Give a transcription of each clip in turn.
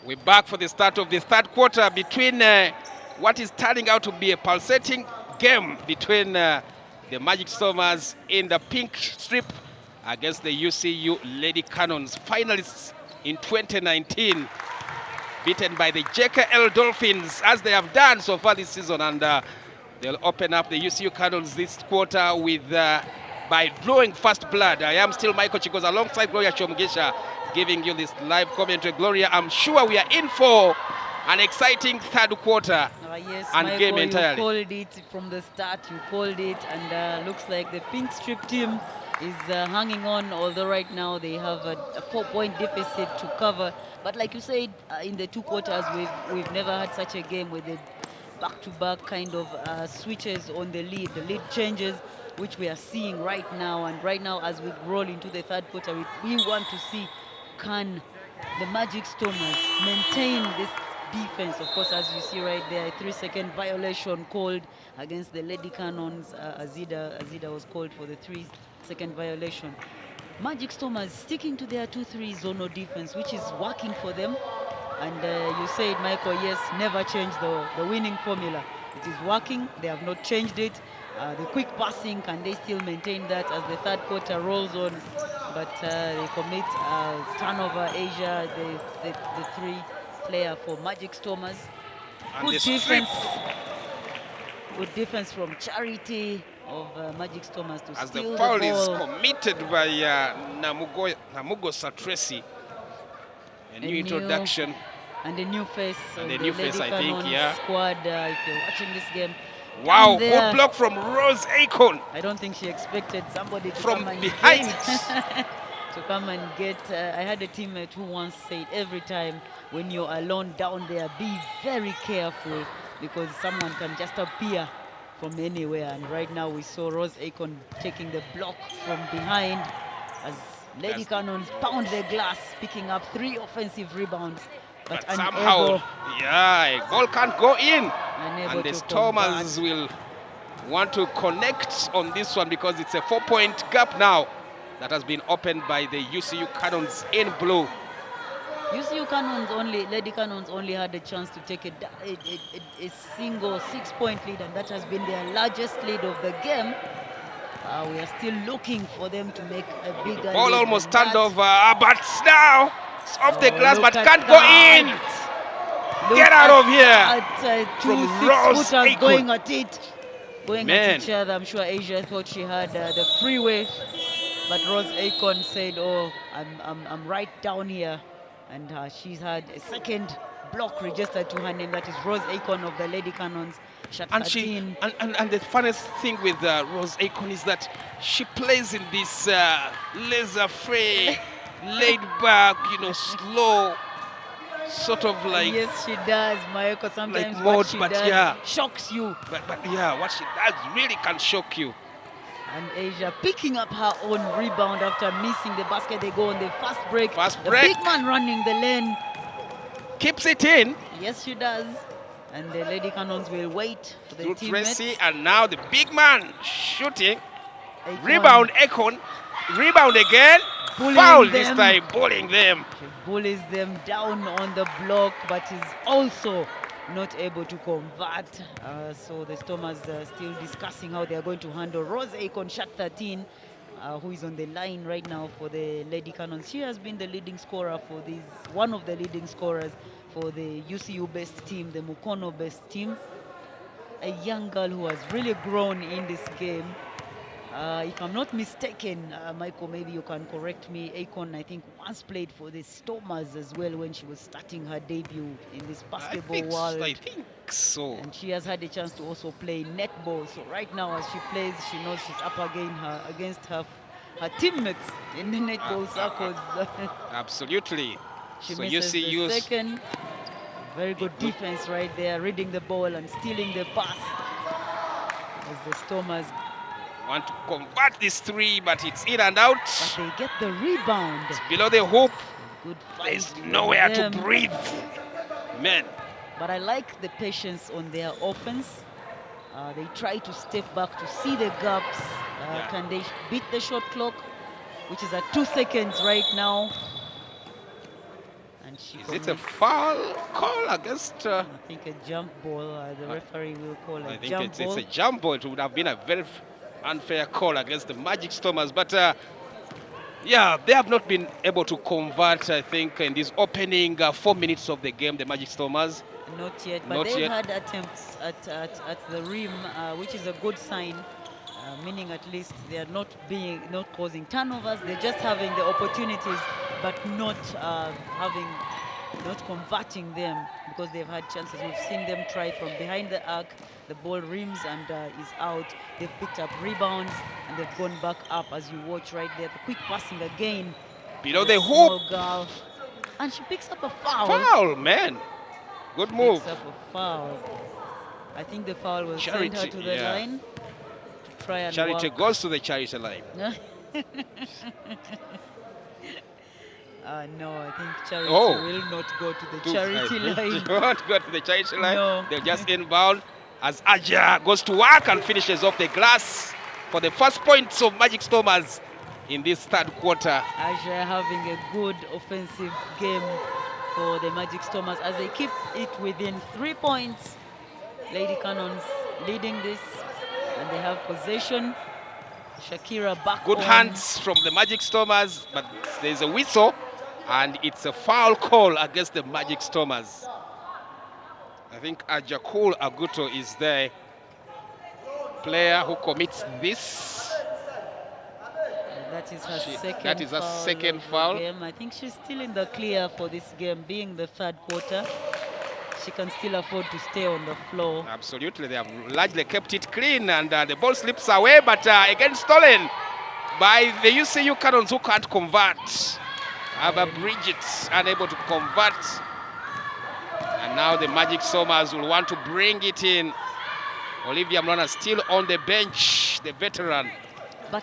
We're back for the start of the third quarter between what is turning out to be a pulsating game between the Magic Stormers in the pink strip against the UCU Lady Cannons, finalists in 2019, beaten by the JKL Dolphins as they have done so far this season, and they'll open up the UCU Cannons this quarter with by drawing first blood. I am still Michael Chikos alongside Gloria Chomgesha, giving you this live commentary. Gloria, I'm sure we are in for an exciting third quarter yes, and Michael, game entirely. You called it from the start, you called it, and looks like the pink strip team is hanging on, although right now they have a 4-point deficit to cover. But like you said, in the two quarters, we've never had such a game with the back-to-back kind of switches on the lead changes, which we are seeing right now. And right now, as we roll into the third quarter, we want to see, can the Magic Stormers maintain this defense? Of course, as you see right there, a 3-second violation called against the Lady Cannons. Azida was called for the 3-second violation. Magic Stormers sticking to their 2-3 zonal defense, which is working for them. And you said, Michael, yes, never change the winning formula. It is working. They have not changed it. The quick passing, can they still maintain that as the third quarter rolls on? But they commit turnover. Asia, the three-player for Magic Stormers. And Good defense. Good defense from Charity of Magic Stormers to as steal the foul the ball. is committed by Namugo Satresi. A new introduction. And a new face. And a new face, I think, yeah. Squad, if you're watching this game. Wow, good block from Rose Akon. I don't think she expected somebody to from come and behind to come and get. I had a teammate who once said, every time when you're alone down there, be very careful because someone can just appear from anywhere. And right now we saw Rose Akon taking the block from behind as Lady Cannons pound the glass, picking up 3 offensive rebounds. But somehow, yeah, a goal can't go in. And the Stormers will want to connect on this one because it's a 4-point gap now that has been opened by the UCU Cannons in blue. UCU Cannons Lady Cannons only had a chance to take a single 6-point lead, and that has been their largest lead of the game. We are still looking for them to make a bigger lead. Ball almost turned over, but now it's off the glass, but can't go in. Get out of here! From Rose Akon going at it, at each other. I'm sure Asia thought she had the freeway, but Rose Akon said, "Oh, I'm right down here," and she's had a second block registered to her name. That is Rose Akon of the Lady Cannons. And the funniest thing with Rose Akon is that she plays in this laissez-faire, laid-back, slow, sort of like. Yes, she does, Mayoko. Sometimes like what she does shocks you. But yeah, what she does really can shock you. And Asia picking up her own rebound after missing the basket. They go on the fast break. The big man running the lane. Keeps it in. Yes, she does. And the Lady Cannons will wait for the teammates. Tracy, and now the big man shooting. Akon. Rebound, Akon. Rebound again. Foul this time, bullying them. She bullies them down on the block, but is also not able to convert. So the Stormers are still discussing how they are going to handle Rose Akon, shot 13, who is on the line right now for the Lady Cannons. She has been the leading scorer for this, one of the leading scorers for the UCU-based team, the Mukono-based team. A young girl who has really grown in this game. If I'm not mistaken, Michael, maybe you can correct me, Akon, I think, once played for the Stormers as well when she was starting her debut in this basketball world. I think so. And she has had a chance to also play netball. So right now, as she plays, she knows she's up against her teammates in the netball circles. Absolutely. She misses the second. Very good defense right there, reading the ball and stealing the pass. As the Stormers want to convert this 3, but it's in and out. But they get the rebound. It's below the hoop. Good fight. There's nowhere to breathe. Man. But I like the patience on their offense. They try to step back to see the gaps. Can they beat the shot clock, which is at 2 seconds right now? And Is it a foul call against? I think a jump ball. The referee will call a jump ball. I think it's a jump ball. It would have been a very unfair call against the Magic Stormers. But yeah, they have not been able to convert, I think, in these opening 4 minutes of the game, the Magic Stormers. Not yet, but they've had attempts at the rim, which is a good sign. Meaning at least they are not causing turnovers. They're just having the opportunities, but not converting them, because they've had chances. We've seen them try from behind the arc. The ball rims and is out. They've picked up rebounds and they've gone back up, as you watch right there. The quick passing again. Below the hoop. Girl. And she picks up a foul. Foul, man. Good move. Picks up a foul. I think the foul will send her to the line. Try and Charity goes to the charity line. No, I think Charity will not go to the charity line. Not go to the charity line. No. They'll just inbound as Aja goes to work and finishes off the glass for the first points of Magic Stormers in this third quarter. Aja having a good offensive game for the Magic Stormers as they keep it within 3 points. Lady Cannons leading this. And they have possession. Shakira back Good hands from the Magic Stormers, but there's a whistle, and it's a foul call against the Magic Stormers. I think Ajakul Aguto is the player who commits this. That is her second. That is her second foul. Game. I think she's still in the clear for this game, being the third quarter. She can still afford to stay on the floor. Absolutely, they have largely kept it clean, and the ball slips away, but again stolen by the UCU Cannons, who can't convert. Ava Bridget unable to convert, and now the Magic Stormers will want to bring it in. Olivia Mlwana still on the bench, the veteran.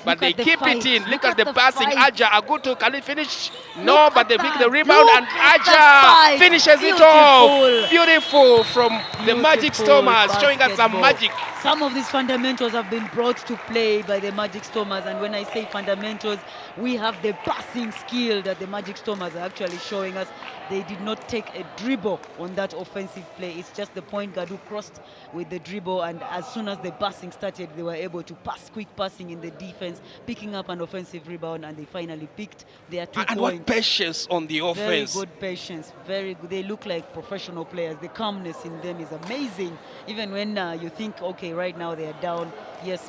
But they keep it in. Look at the passing. Aja Agutu, can he finish? No, but they pick the rebound, and Aja finishes it off. Beautiful from the Magic Stormers, showing us some magic. Some of these fundamentals have been brought to play by the Magic Stormers, and when I say fundamentals, we have the passing skill that the Magic Stormers are actually showing us. They did not take a dribble on that offensive play. It's just the point guard who crossed with the dribble, and as soon as the passing started, they were able to pass, quick passing in the defense, picking up an offensive rebound, and they finally picked their 2 points. And what patience on the offense. Very good patience, very good. They look like professional players. The calmness in them is amazing. Even when you think, okay, right now they are down, yes,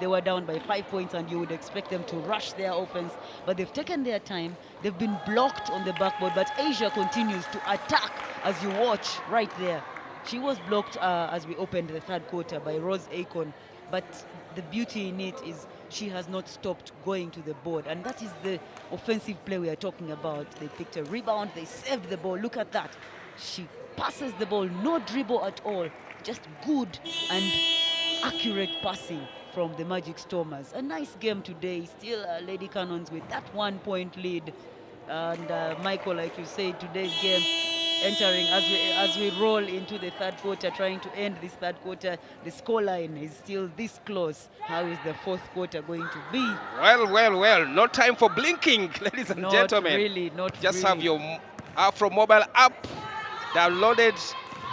they were down by 5 points, and you would expect them to rush their offense, but they've taken their time. They've been blocked on the backboard, but Asia continues to attack, as you watch right there. She was blocked as we opened the third quarter by Rose Akon, but the beauty in it is she has not stopped going to the board, and that is the offensive play we are talking about. They picked a rebound, they saved the ball. Look at that. She passes the ball, no dribble at all, just good and accurate passing from the Magic Stormers. A nice game today. Still Lady Cannons with that 1 point lead. And Michael, like you said, today's game entering as we roll into the third quarter, trying to end this third quarter. The scoreline is still this close. How is the fourth quarter going to be? Well, no time for blinking, ladies and gentlemen. Just have your Afro mobile app downloaded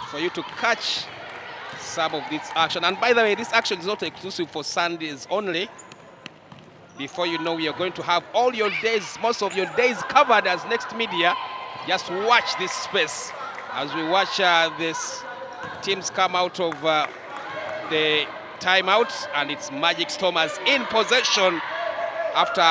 for you to catch some of this action. And by the way, this action is not exclusive for Sundays only. Before you know, we are going to have all your days, most of your days covered as Next Media. Just watch this space as we watch these teams come out of the timeouts, and it's Magic Stormers in possession after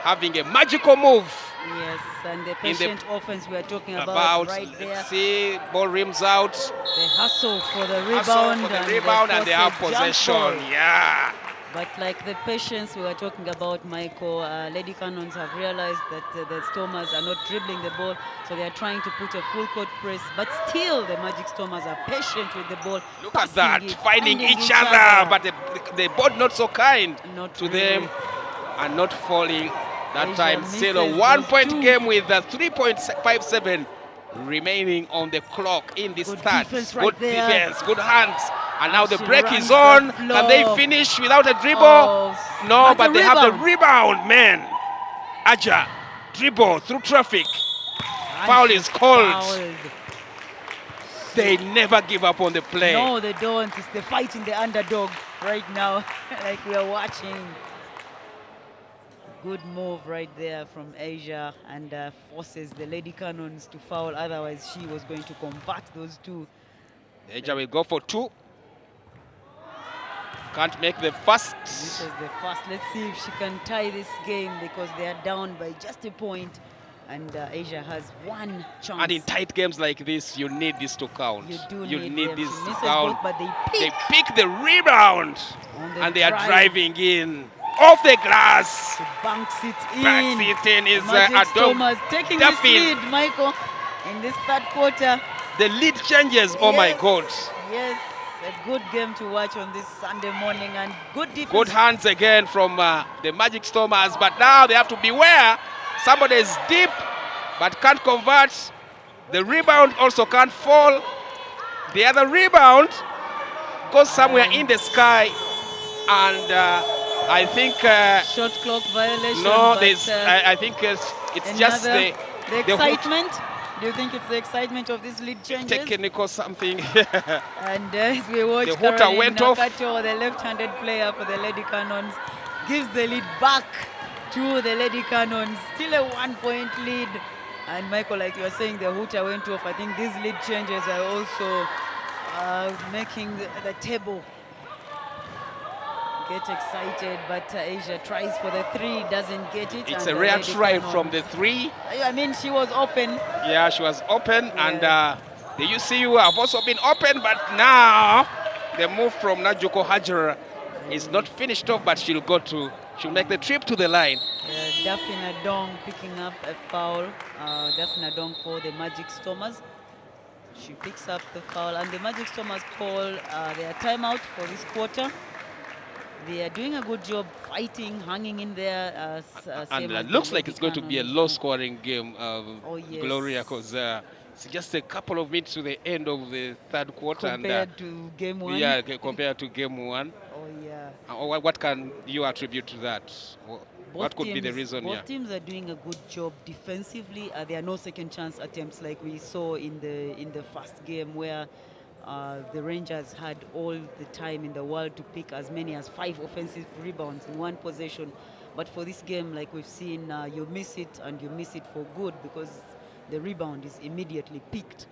having a magical move. Yes, and the patient offense we are talking about right there. See, ball rims out. The hustle for the rebound, and they have possession. Yeah. But like the patience we were talking about, Michael, Lady Cannons have realized that the Stormers are not dribbling the ball, so they are trying to put a full court press. But still, the Magic Stormers are patient with the ball. Look at that, finding each other, but the board not so kind to them, and not falling that time. Still a 1 point game with 3.57 remaining on the clock in this third. Good defense, good hands. And now the break is on. Can they finish without a dribble? No, but they have the rebound, man. Aja, dribble through traffic. Foul is called. Fouled. They never give up on the play. No, they don't. It's the fight in the underdog right now, like we are watching. Good move right there from Asia, and forces the Lady Cannons to foul. Otherwise, she was going to convert those two. Asia will go for 2. Can't make the first. This is the first. Let's see if she can tie this game, because they are down by just a point, and Asia has one chance. And in tight games like this, you need this to count. You need this she to misses count. both, but They pick the rebound, and they are drive. driving in off the glass. She banks it in. Banks it in is Magic Adom Thomas taking this Duffin. lead, Michael, in this third quarter. The lead changes. Oh my God. Yes, a good game to watch on this Sunday morning, and good defense. Good hands again from the Magic Stormers, but now they have to beware. Somebody is deep, but can't convert. The rebound also can't fall. The other rebound goes somewhere in the sky, and I think shot clock violation. no, there's. I think it's just the excitement. Do you think it's the excitement of this lead changes? Technical something. And as we watch, the hooter went off. Nakato, the left-handed player for the Lady Cannons, gives the lead back to the Lady Cannons. Still a 1-point lead. And Michael, like you were saying, the hooter went off. I think these lead changes are also making the table get excited, but Asia tries for the 3, doesn't get it. It's a rare try from the 3. I mean, she was open. Yeah, she was open, and the UCU have also been open, but now the move from Najuko Hajra is not finished off, but she'll make the trip to the line. Daphne Dong picking up a foul. Daphne Dong for the Magic Stormers. She picks up the foul, and the Magic Stormers call their timeout for this quarter. They are doing a good job fighting, hanging in there. And it looks like it's going to be a low-scoring game, yes. Gloria, because it's just a couple of minutes to the end of the third quarter. Compared to game 1? Yeah, compared to game 1. Oh, yeah. What can you attribute to that? What could be the reason? Both teams are doing a good job defensively. There are no second chance attempts like we saw in the first game, where the Rangers had all the time in the world to pick as many as 5 offensive rebounds in one possession. But for this game, like we've seen, you miss it, and you miss it for good, because the rebound is immediately picked.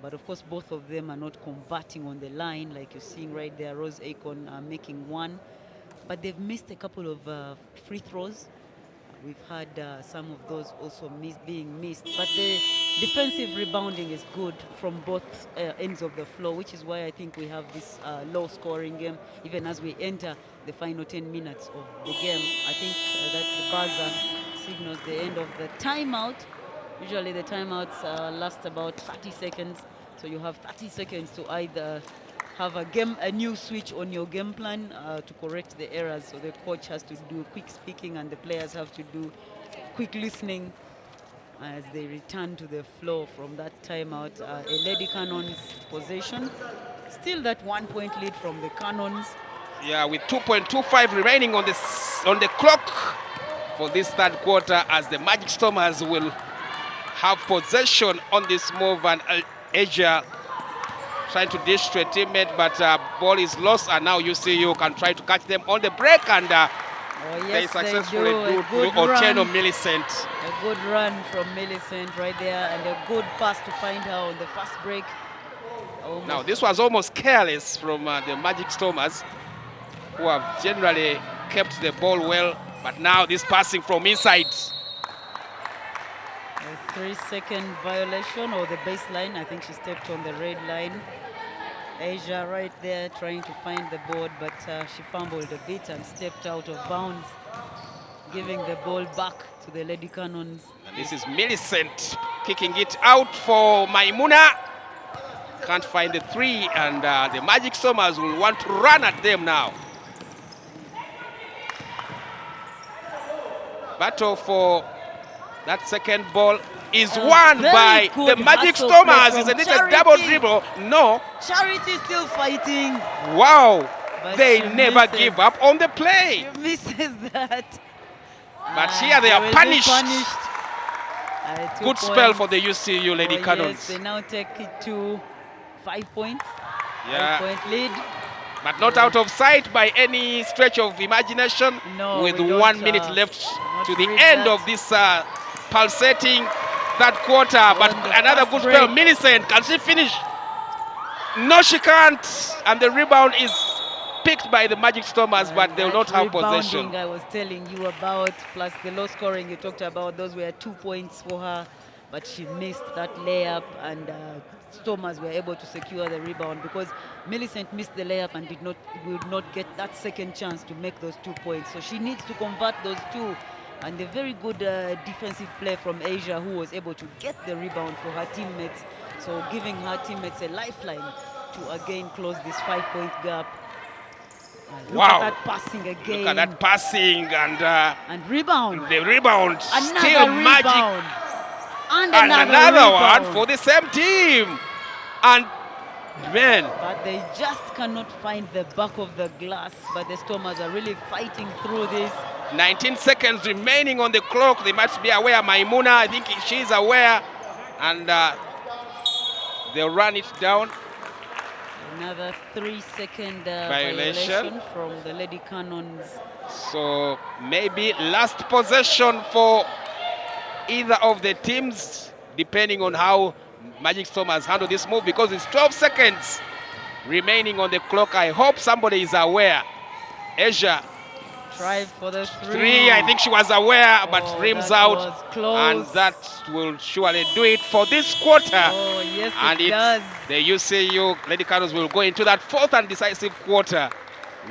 But of course, both of them are not converting on the line, like you're seeing right there. Rose Akon making 1, but they've missed a couple of free throws. We've had some of those also being missed. But the defensive rebounding is good from both ends of the floor, which is why I think we have this low-scoring game. Even as we enter the final 10 minutes of the game, I think that the buzzer signals the end of the timeout. Usually the timeouts last about 30 seconds. So you have 30 seconds to either have a new switch on your game plan to correct the errors. So the coach has to do quick speaking, and the players have to do quick listening as they return to the floor from that timeout. A Lady Cannons possession. Still that 1-point lead from the Cannons. Yeah, with 2.25 remaining on the clock for this third quarter, as the Magic Stormers will have possession on this move, and Asia trying to dish to a teammate, but ball is lost, and now UCU can try to catch them on the break, and they successfully do Otieno Millicent. A good run from Millicent right there, and a good pass to find her on the fast break. Almost. Now this was almost careless from the Magic Stormers, who have generally kept the ball well, but now this passing from inside. A 3-second violation, or the baseline. I think she stepped on the red line. Asia right there trying to find the board, but she fumbled a bit and stepped out of bounds, giving the ball back to the Lady Cannons. And this is Millicent kicking it out for Maimuna. Can't find the 3, and the Magic Stormers will want to run at them now. Battle for that second ball is won by the Magic Stormers. Isn't it a double dribble? No. Charity still fighting. Wow. But they never give up on the play. She misses that. But here they are punished. 2 Good spell for points. the UCU Lady Yes, Cannons. they now take it to 5 points. Yeah. 5-point lead. But not out of sight by any stretch of imagination. No, with we don't, 1 minute left not to the read end that. of this pulsating third quarter. But On the another fast good spell. break. Millicent, can she finish? No, she can't. And the rebound is picked by the Magic Stormers, but they will not have possession. I was telling you about, plus the low scoring you talked about, those were 2 points for her, but she missed that layup, and Stormers were able to secure the rebound because Millicent missed the layup and would not get that second chance to make those 2 points. So she needs to convert those two. And a very good defensive play from Asia, who was able to get the rebound for her teammates. So giving her teammates a lifeline to again close this 5-point gap. Look at that passing again. Look at that passing and rebound. The rebound. Another Still rebound. Magic. And another one for the same team. And man. But they just cannot find the back of the glass. But the Stormers are really fighting through this. 19 seconds remaining on the clock. They must be aware. Maimuna, I think she's aware. And they'll run it down. Another 3-second violation from the Lady Cannons. So maybe last possession for either of the teams, depending on how Magic Storm has handled this move, because it's 12 seconds remaining on the clock. I hope somebody is aware. Asia. Try for the three. I think she was aware, but rims out. And that will surely do it for this quarter. Oh, yes, and it does. The UCU Lady Cannons will go into that fourth and decisive quarter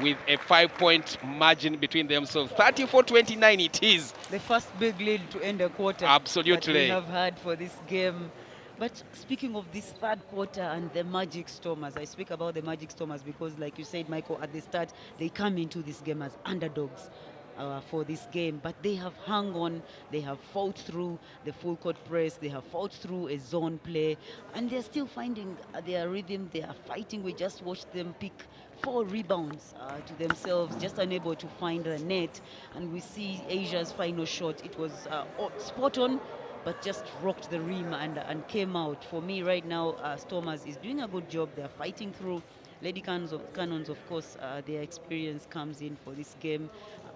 with a 5-point margin between them. So 34-29 it is. The first big lead to end a quarter. Absolutely. That we have had for this game. But speaking of this third quarter and the Magic Stormers, I speak about the Magic Stormers because, like you said, Michael, at the start, they come into this game as underdogs for this game. But they have hung on, they have fought through the full court press, they have fought through a zone play, and they're still finding their rhythm. They are fighting. We just watched them pick 4 rebounds to themselves, just unable to find the net. And we see Asia's final shot. It was spot on, but just rocked the rim and came out. For me right now, Stormers is doing a good job. They're fighting through. Lady Cannons, of course, their experience comes in for this game,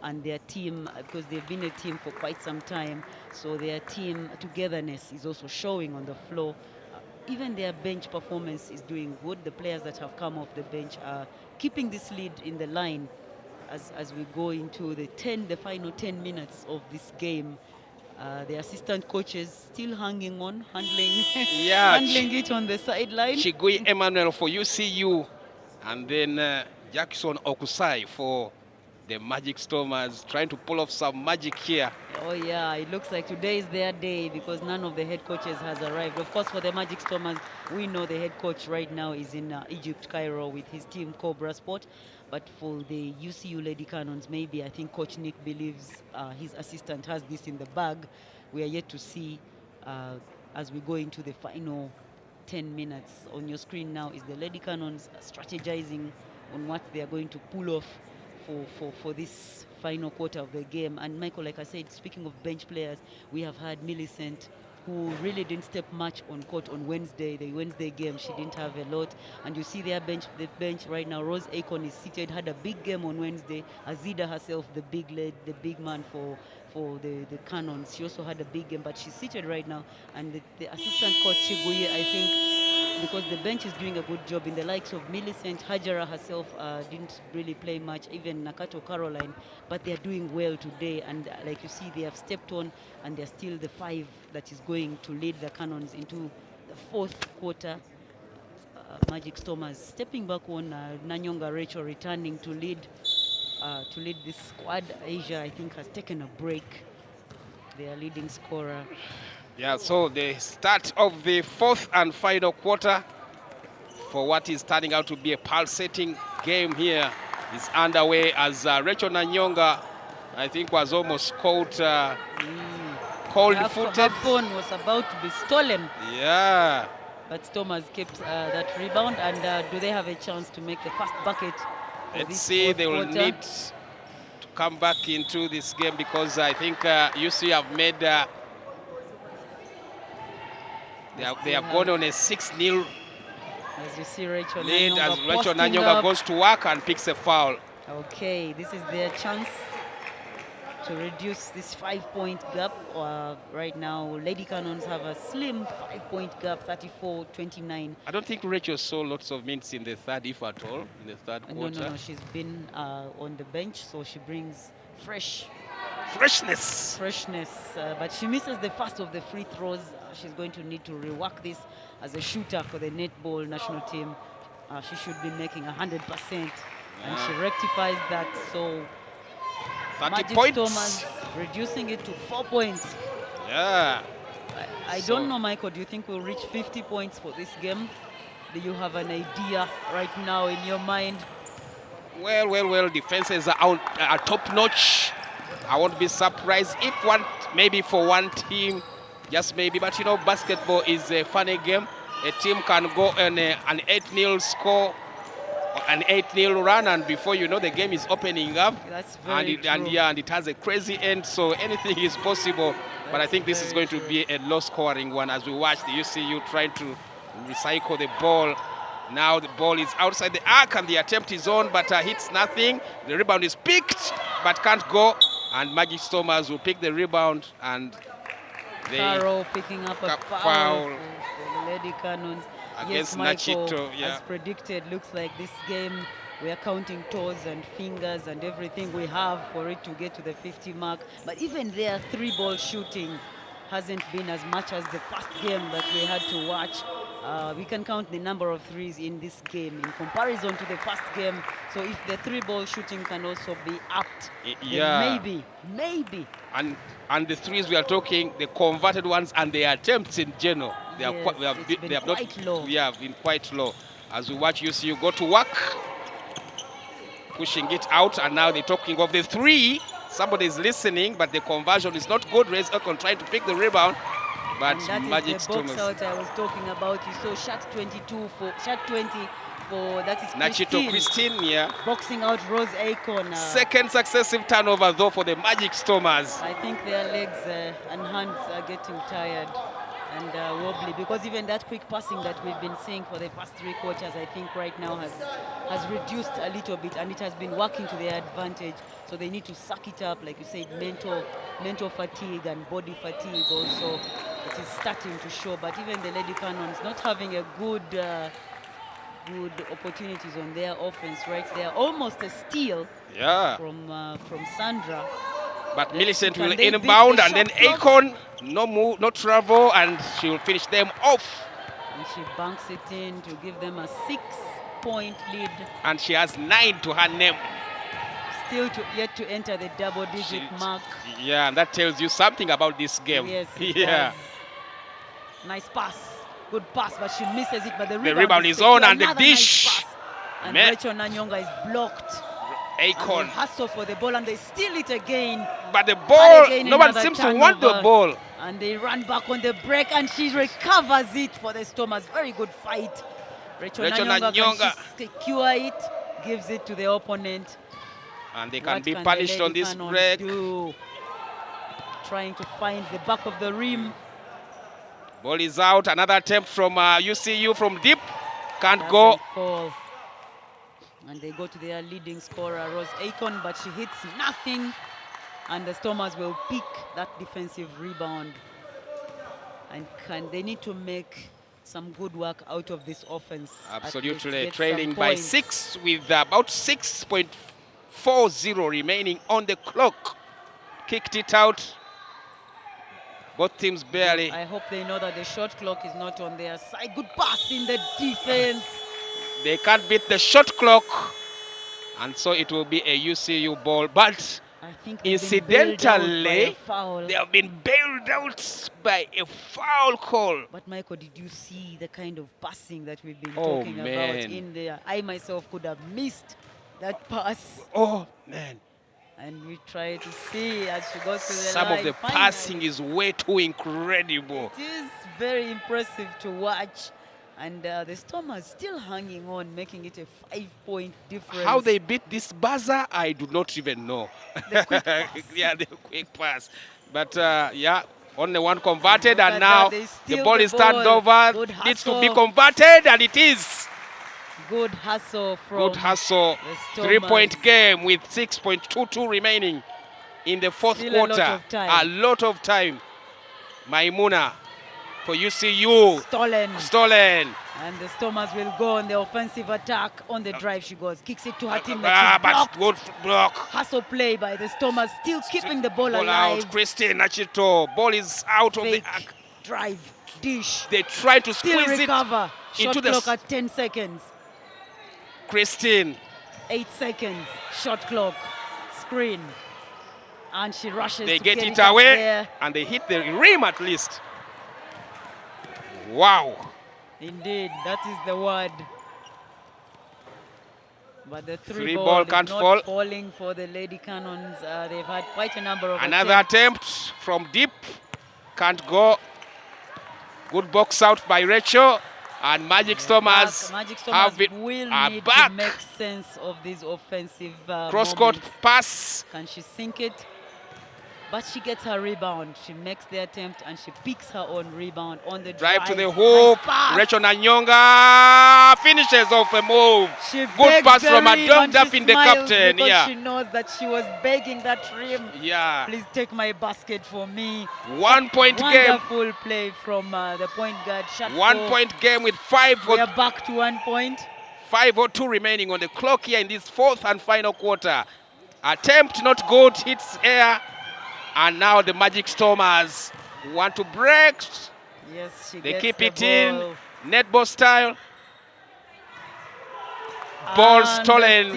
and their team, because they've been a team for quite some time, so their team togetherness is also showing on the floor. Even their bench performance is doing good. The players that have come off the bench are keeping this lead in the line as we go into the final 10 minutes of this game. The assistant coaches still hanging on, handling it on the sideline. Chigui Emmanuel for UCU, and then Jackson Okusai for the Magic Stormers, trying to pull off some magic here. Oh yeah, it looks like today is their day because none of the head coaches has arrived. Of course, for the Magic Stormers, we know the head coach right now is in Egypt, Cairo, with his team Cobra Sport. But for the UCU Lady Cannons, maybe I think Coach Nick believes his assistant has this in the bag. We are yet to see as we go into the final 10 minutes. On your screen now is the Lady Cannons strategizing on what they are going to pull off for this final quarter of the game. And Michael, like I said, speaking of bench players, we have had Millicent, who really didn't step much on court on Wednesday. The Wednesday game, she didn't have a lot. And you see the bench right now. Rose Akon is seated, had a big game on Wednesday. Azida herself, the big man for the Cannons, she also had a big game, but she's seated right now. And the assistant coach, Chiguye, I think, because the bench is doing a good job in the likes of Millicent, Hajara herself didn't really play much, even Nakato Caroline, but they're doing well today. And like you see, they have stepped on, and they're still the 5 that is going to lead the Cannons into the fourth quarter. Magic Stormers stepping back on, Nanyonga Rachel returning to lead this squad. Asia, I think, has taken a break. Their leading scorer. Yeah, so the start of the fourth and final quarter for what is turning out to be a pulsating game here is underway as Rachel Nanyonga, I think, was almost caught cold-footed. Her phone was about to be stolen. Yeah. But Stormers kept that rebound, and do they have a chance to make the first bucket? Let's see, they will need to come back into this game because I think UCU have made They have gone on a 6-0 as you see Rachel lead as Nanyonga Rachel posting Nanyonga up. goes to work and picks a foul. Okay, this is their chance to reduce this 5-point gap. Right now, Lady Cannons have a slim 5-point gap, 34-29. I don't think Rachel saw lots of minutes in the third, if at all, in the third quarter. No, she's been on the bench, so she brings freshness. But she misses the first of the free throws. She's going to need to rework this as a shooter for the netball national team. She should be making 100%, and she rectifies that. So 30 Magic points. Stormers reducing it to 4 points. Yeah. I don't know, Michael. Do you think we'll reach 50 points for this game? Do you have an idea right now in your mind? Well. Defenses are top-notch. I won't be surprised if maybe for one team, just maybe. But you know, basketball is a funny game. A team can go on an 8-0 score, an 8-0 run, and before you know, the game is opening up. That's very true. And it has a crazy end, so anything is possible. But I think this is going to be a low-scoring one as we watch the UCU trying to recycle the ball. Now the ball is outside the arc and the attempt is on, but hits nothing. The rebound is picked, but can't go. And Magic Stormers will pick the rebound, and Carol picking up a foul for the Lady Cannons. Against yes, Michael, Nachito, yeah. As predicted, looks like this game we are counting toes and fingers and everything we have for it to get to the 50 mark. But even their 3-ball shooting hasn't been as much as the first game that we had to watch. We can count the number of threes in this game in comparison to the first game. So if the 3-ball shooting can also be upped, then maybe. And the threes we are talking, the converted ones and the attempts in general, they have been quite low. As we watch UCU go to work, pushing it out, and now they're talking of the three. Somebody's listening, but the conversion is not good. Reyes Okon trying to pick the rebound, but Magic Stormers. The box out I was talking about. You saw shot 20 for that is Nachito Christine, yeah. Boxing out Rose Akon. Second successive turnover though for the Magic Stormers. I think their legs and hands are getting tired and wobbly, because even that quick passing that we've been seeing for the past 3 quarters, I think right now has reduced a little bit, and it has been working to their advantage. So they need to suck it up, like you said, mental fatigue and body fatigue also. It is starting to show. But even the Lady Cannons not having a good opportunities on their offense right there. Almost a steal from Sandra. But Millicent will inbound, and then Akon, no travel, and she will finish them off. And she banks it in to give them a 6-point lead. And she has 9 to her name. Still yet to enter the double-digit mark. Yeah, and that tells you something about this game. Yes, it does. Nice pass. Good pass, but she misses it. But the rebound is on, and the dish. Nice pass. And Rachel Nanyonga is blocked. Akon. And they hustle for the ball, and they steal it again. But the ball, no one seems to want the ball. And they run back on the break, and she recovers it for the Stormers. Very good fight. Rachel Nanyonga can secure it, gives it to the opponent. And they can be punished on this break. Trying to find the back of the rim. Ball is out. Another attempt from UCU from deep. Can't go. Fall. And they go to their leading scorer, Rose Akon, but she hits nothing. And the Stormers will pick that defensive rebound. And they need to make some good work out of this offense. Absolutely. Trailing by 6 with about 6.40 remaining on the clock. Kicked it out. Both teams barely. I hope they know that the shot clock is not on their side. Good pass in the defense. They can't beat the shot clock. And so it will be a UCU ball. But I think incidentally, they have been bailed out by a foul call. But Michael, did you see the kind of passing that we've been talking about in there? I myself could have missed that pass. Oh, man. And we try to see as she goes to the Some line. of the passing is way too incredible. It is very impressive to watch. And the Stormers still hanging on, making it a 5-point difference. How they beat this buzzer, I do not even know. The quick pass. Yeah, the quick pass. But, yeah, Only one converted, Look and at now that, they the steal ball the is turned ball. over. Good Needs to be hustle. converted, and it is. Good hustle from Good hustle. the 3-point Stormers. game with 6.22 remaining in the fourth Still quarter. a lot of time. A lot of time. Maimuna for UCU. Stolen. And the Stormers will go on the offensive attack. On the drive she goes. Kicks it to her team. But good block. Hustle play by the Stormers. Still keeping the ball alive. Out. Christine Nachito. Ball is out of the arc. Drive. Dish. They try to Still squeeze recover. it into Shot clock at 10 seconds. Christine. 8 seconds. Shot clock. Screen. And she rushes. They to get it away. There. And they hit the rim at least. Wow. Indeed, that is the word. But the three ball ball can't is not fall. falling for the Lady Cannons. They've had quite a number of Another attempt from deep. Can't go. Good box out by Rachel. And Magic Stormers have it. Will need back. to make sense of this offensive cross-court pass. Can she sink it? But she gets her rebound. She makes the attempt and she picks her own rebound on the drive to the hoop. Nice Rachel Nanyonga finishes off a move. Good pass from her, dunked up in the captain. Yeah, she knows that she was begging that rim. Yeah. Please take my basket for me. 1 point game. Wonderful play from the point guard. 1 point game with 5. We are back to 1 point. 5:02 remaining on the clock here in this fourth and final quarter. Attempt not good, hits air. And now the Magic Stormers want to break. Yes, they keep it in. Netball style. Ball stolen.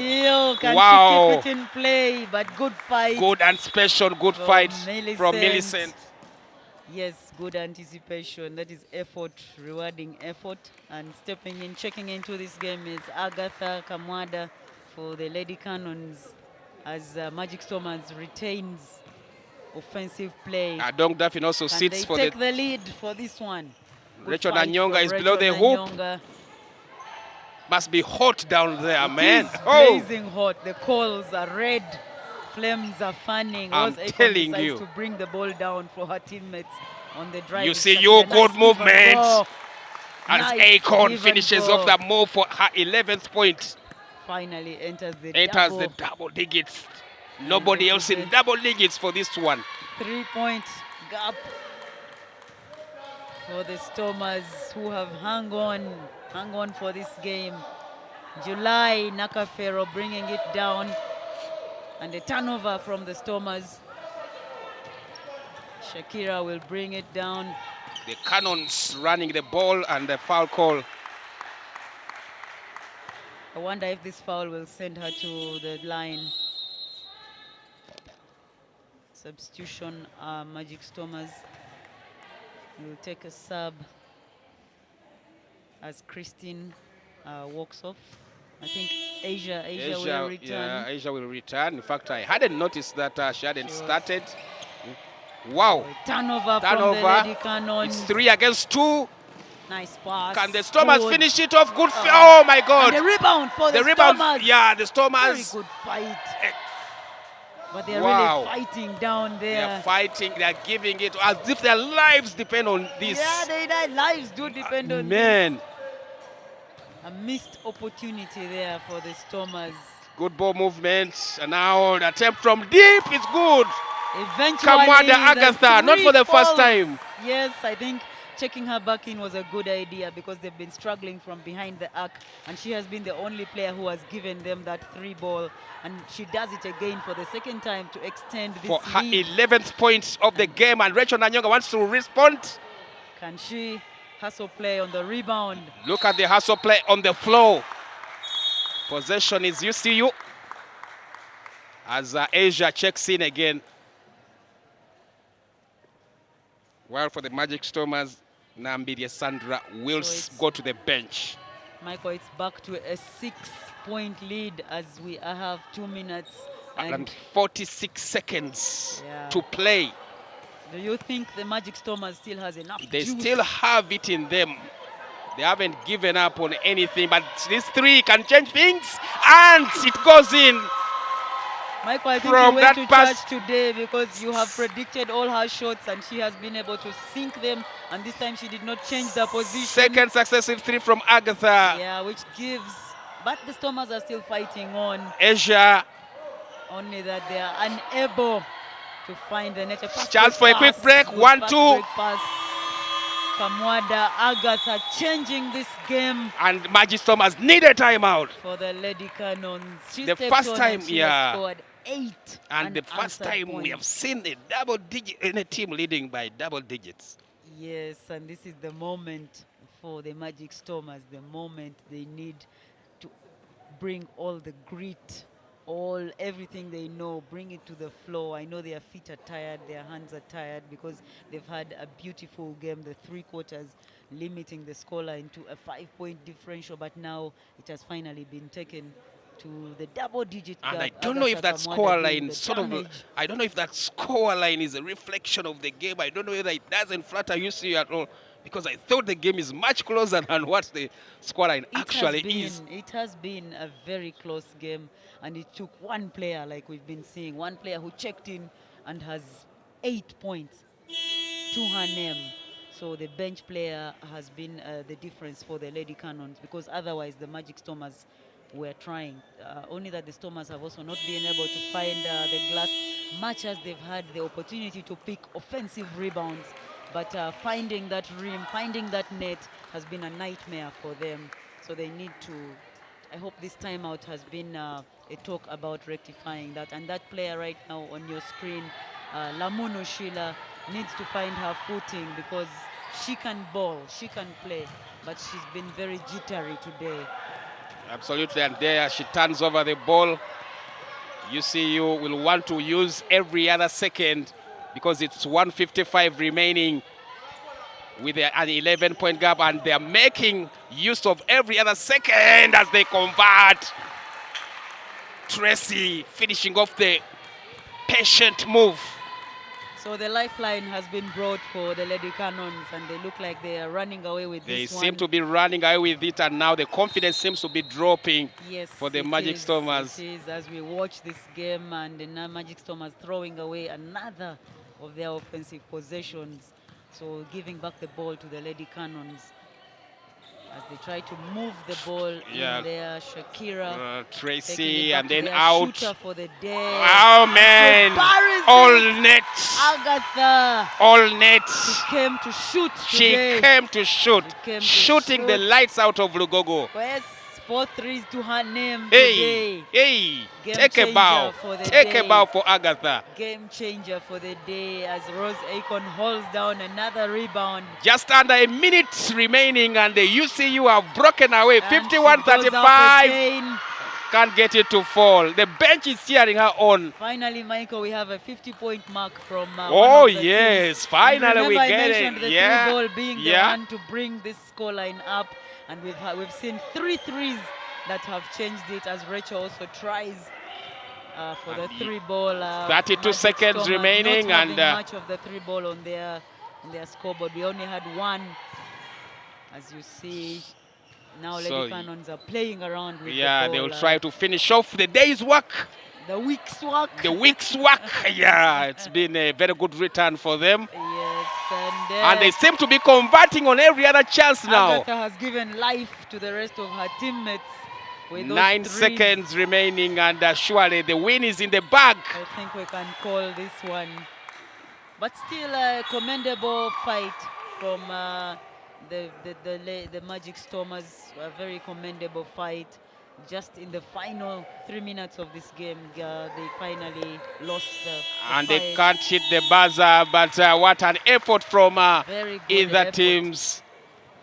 Wow. She keep it in play, but good fight. Good anticipation, good fight from Millicent. Yes, good anticipation. That is effort, rewarding effort. And stepping in, checking into this game is Agatha Kamwada for the Lady Cannons as Magic Stormers retains offensive play. Dong Duffin also sits for the lead for this one. Rachel Nanyonga is below the hoop. Must be hot down there, man. It is blazing hot. The coals are red. Flames are fanning. I'm telling you. To bring the ball down for her teammates on the drive. UCU, good movement. As Acorn finishes off that move for her 11th point. Finally enters the double digits. Nobody else in double digits for this one. 3-point gap for the Stormers, who have hung on for this game. July Nakafero bringing it down, and a turnover from the Stormers. Shakira will bring it down. The Cannons running the ball, and the foul call. I wonder if this foul will send her to the line. Substitution, Magic Stormers will take a sub as Christine walks off. I think Asia will return. Yeah, Asia will return. In fact, I hadn't noticed that she hadn't started. Wow. Turnover from the Lady Cannons. It's 3 against 2. Nice pass. Can the Stormers finish it off? Good. Oh my God. And the rebound for the Stormers. Yeah, the Stormers. Very good fight. But they're really fighting down there. They're fighting. They're giving it as if their lives depend on this. Yeah, their lives do depend on this. A missed opportunity there for the Stormers. Good ball movement. And now the attempt from deep is good. Eventually, Kamwada Agatha, not for the first time. Yes, I think checking her back in was a good idea because they've been struggling from behind the arc, and she has been the only player who has given them that 3 ball, and she does it again for the second time to extend this for her lead. 11th point of the game, and Rachel Nanyonga wants to respond. Can she hustle play on the rebound? Look at the hustle play on the floor. Possession is UCU as Asia checks in again. Well, for the Magic Stormers, Nambidia Sandra will go to the bench. Michael, it's back to a 6-point lead as we have 2 minutes and 46 seconds to play. Do you think the Magic Stormers still has enough They juice? still have it in them. They haven't given up on anything, but these 3 can change things, and it goes in. Michael, I think from you went that to pass. church today because you have predicted all her shots and she has been able to sink them. And this time she did not change the position. Second successive three from Agatha. Yeah, which gives. But the Stormers are still fighting on. Asia. Only that they are unable to find the net. Chance for a quick break. 1-2. Kamwada Agatha changing this game. And Magic Stormers need a timeout. For the Lady Cannons. She the first time, she has scored 8. And the first time we have seen a double digit in a team leading by double digits. Yes, and this is the moment for the Magic Stormers, the moment they need to bring all the grit, everything they know, bring it to the floor. I know their feet are tired, their hands are tired because they've had a beautiful game, the 3 quarters, limiting the scoreline to a 5-point differential, but now it has finally been taken to the double-digit gap. And I don't know if that scoreline I don't know if that scoreline is a reflection of the game. I don't know whether it doesn't flatter UCU at all, because I thought the game is much closer than what the scoreline actually is. It has been a very close game, and it took one player, like we've been seeing, one player who checked in and has 8 points to her name. So the bench player has been the difference for the Lady Cannons, because otherwise the Magic Stormers were trying. Only that the Stormers have also not been able to find the glass, much as they've had the opportunity to pick offensive rebounds. But finding that rim, finding that net has been a nightmare for them. So they need to, I hope this timeout has been a talk about rectifying that. And that player right now on your screen, Lamuno Sheila, needs to find her footing, because she can ball, she can play, but she's been very jittery today. Absolutely, and there she turns over the ball. UCU will want to use every other second, because it's 1:55 remaining with an 11-point gap, and they're making use of every other second as they convert. Tracy finishing off the patient move. So the lifeline has been brought for the Lady Cannons, and they look like they are running away with this one. They seem to be running away with it, and now the confidence seems to be dropping for the Magic Stormers. It is, as we watch this game, and the Magic Stormers throwing away another of their offensive possessions. So giving back the ball to the Lady Cannons as they try to move the ball in there. Shakira, Tracy, and then out. Shooter for the day. Oh man! All net. Agatha. All net. She came to shoot. She came to shoot. Shooting the lights out of Lugogo. Yes, 4 threes to her name today. Take a bow. Take a bow for Agatha. Game changer for the day as Rose Akon holds down another rebound. Just under a minute remaining, and the UCU have broken away. 51-35. Can't get it to fall. The bench is cheering her on. Finally, Michael, we have a 50-point mark from oh yes, finally we get I mentioned the 3 ball being the one to bring this scoreline up, and we've seen 3 threes that have changed it, as Rachel also tries for the 3 ball. 32 seconds remaining, not and much of the 3 ball on their scoreboard. We only had 1, as you see. Now Lady Cannons are playing around with the ball. They will try to finish off the day's work. The week's work. The week's work. It's been a very good return for them. Yes, and they seem to be converting on every other chance now. Agatha has given life to the rest of her teammates. With 9 seconds remaining, and surely the win is in the bag. I think we can call this one. But still a commendable fight from the Magic Stormers. A very commendable fight. Just in the final 3 minutes of this game, they finally lost the and fight. They can't hit the buzzer, but what an effort from either teams.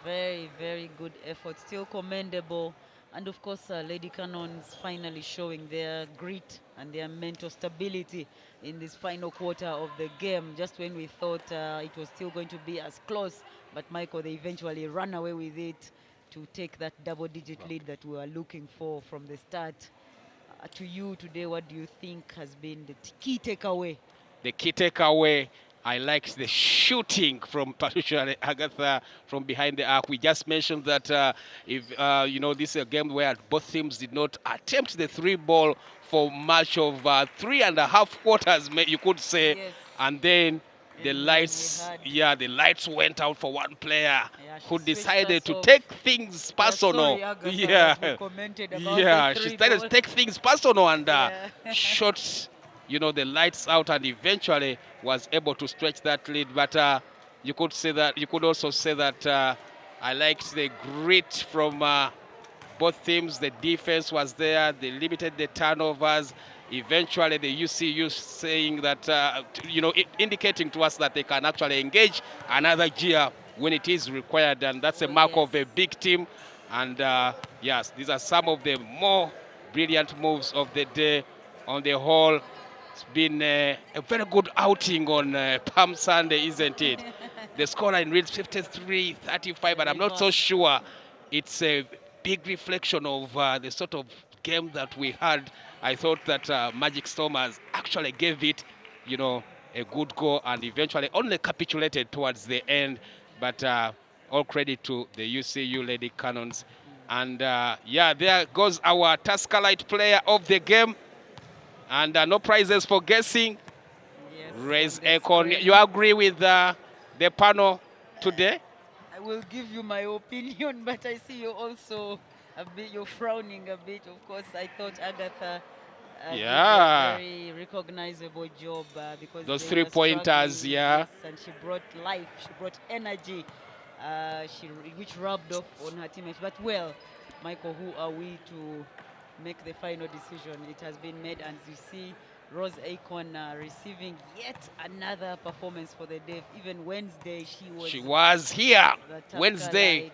Very, very good effort. Still commendable. And of course, Lady Cannons finally showing their grit and their mental stability in this final quarter of the game. Just when we thought it was still going to be as close, but Michael, they eventually ran away with it to take that double-digit lead that we were looking for from the start. To you today, what do you think has been the key takeaway? The key takeaway, I liked the shooting from particularly Agatha from behind the arc. We just mentioned that if you know, this is a game where both teams did not attempt the three ball for much of 3.5 quarters, you could say, Yes. and then the And lights, the lights went out for one player she who switched decided us to off. take things personal. Sorry, Agatha, Yeah, but we commented about yeah, the she three started to ball. take things personal and Yeah. shot, you know, the lights out, and eventually was able to stretch that lead. But you could say that, you could also say that I liked the grit from both teams. The defense was there. They limited the turnovers. Eventually, the UCU saying that, you know, indicating to us that they can actually engage another year when it is required, and that's a mark of a big team. And yes, these are some of the more brilliant moves of the day. On the whole, it's been a very good outing on Palm Sunday, isn't it? The scoreline reads 53-35, but I'm not so sure it's a big reflection of the sort of game that we had. I thought that Magic Stormers actually gave it, you know, a good go and eventually only capitulated towards the end. But all credit to the UCU Lady Cannons. And yeah, there goes our Tuscalite player of the game. And no prizes for guessing. Yes, Raise Econ. You agree with the panel today? I will give you my opinion, but I see you also you're frowning a bit. Of course, I thought Agatha did a very recognizable job because those they 3-pointers, yes, and she brought life, she brought energy, which rubbed off on her teammates. But well, Michael, who are we to make the final decision? It has been made, and you see Rose Akon receiving yet another performance for the day. Even Wednesday, she was here. The Wednesday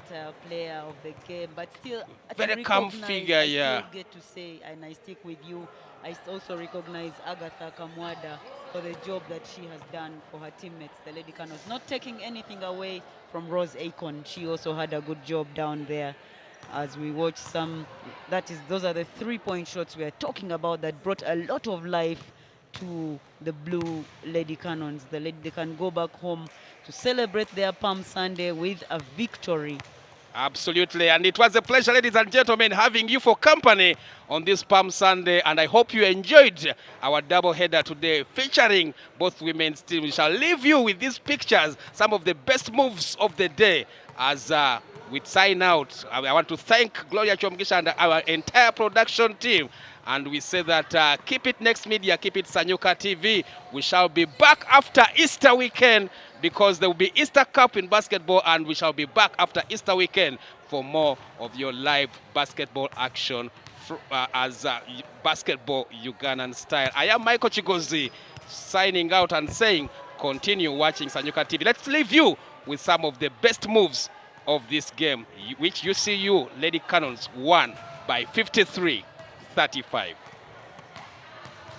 player of the game, but still very calm figure. I still get to say, and I stick with you, I also recognize Agatha Kamwada for the job that she has done for her teammates, the Lady Cannons. Not taking anything away from Rose Akon, she also had a good job down there. As we watch those are the 3-point shots we are talking about that brought a lot of life to the Blue Lady Cannons. They can go back home to celebrate their Palm Sunday with a victory. Absolutely, and it was a pleasure, ladies and gentlemen, having you for company on this Palm Sunday, and I hope you enjoyed our double header today featuring both women's teams. We shall leave you with these pictures, some of the best moves of the day as we sign out. I want to thank Gloria Chomgisha and our entire production team. And we say that keep it Next Media, keep it Sanyuka TV. We shall be back after Easter weekend because there will be Easter Cup in basketball, and we shall be back after Easter weekend for more of your live basketball action as basketball Ugandan style. I am Michael Chigozi signing out and saying continue watching Sanyuka TV. Let's leave you with some of the best moves of this game, which UCU Lady Cannons won by 53-35.